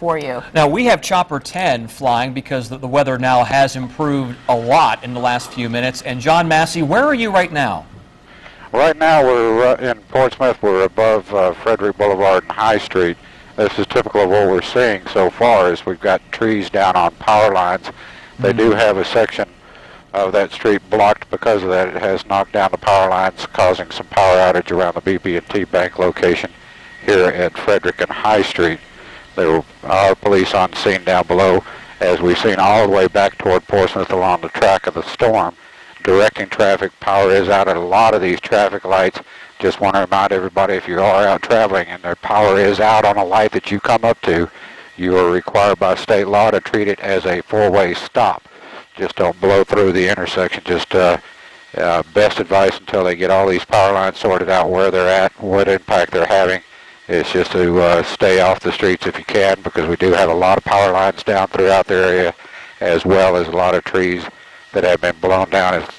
for you. Now, we have Chopper 10 flying because the weather now has improved a lot in the last few minutes. And John Massey, where are you right now? Right now we're in Portsmouth. We're above Frederick Boulevard and High Street. This is typical of what we're seeing so far is we've got trees down on power lines. They do have a section of that street blocked because of that. It has knocked down the power lines, causing some power outage around the BB&T Bank location here at Frederick and High Street. There are police on scene down below, as we've seen all the way back toward Portsmouth along the track of the storm, directing traffic. Power is out at a lot of these traffic lights. Just want to remind everybody, if you are out traveling and their power is out on a light that you come up to, you are required by state law to treat it as a four-way stop. Just don't blow through the intersection. Just best advice until they get all these power lines sorted out where they're at, what impact they're having, is just to stay off the streets if you can, because we do have a lot of power lines down throughout the area, as well as a lot of trees that have been blown down. As,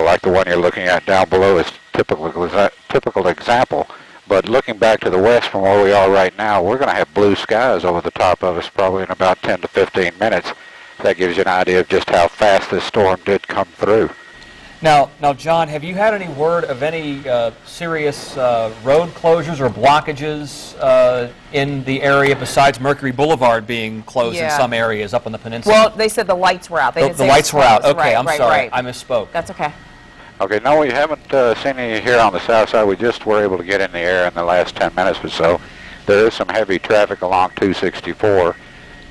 like the one you're looking at down below is typical example. But looking back to the west from where we are right now, we're going to have blue skies over the top of us probably in about 10 to 15 minutes. That gives you an idea of just how fast this storm did come through. Now, John, have you had any word of any serious road closures or blockages in the area besides Mercury Boulevard being closed in some areas up on the peninsula? Well, they said the lights were out. They didn't say the lights were out. Okay, I'm sorry. Right. I misspoke. That's okay. Okay, no, we haven't seen any here on the south side. We just were able to get in the air in the last 10 minutes or so. There is some heavy traffic along 264,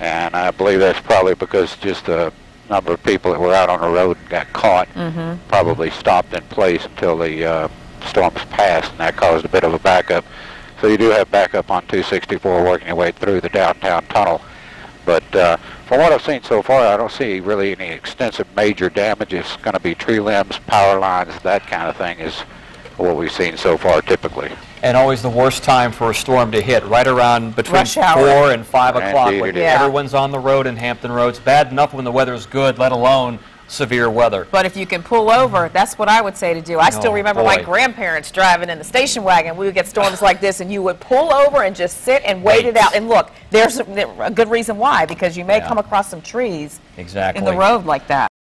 and I believe that's probably because just the number of people that were out on the road and got caught probably stopped in place until the storms passed, and that caused a bit of a backup. So you do have backup on 264 working your way through the downtown tunnel. But from what I've seen so far, I don't see really any extensive major damage. It's going to be tree limbs, power lines, that kind of thing is what we've seen so far typically. And always the worst time for a storm to hit, right around between Rush hour. 4 and 5 o'clock when Yeah. everyone's on the road in Hampton Roads. Bad enough when the weather's good, let alone severe weather. But if you can pull over, that's what I would say to do. I still remember my boy. grandparents driving in the station wagon. We would get storms like this, and you would pull over and just sit and wait it out. And look, there's a good reason why, because you may come across some trees in the road like that.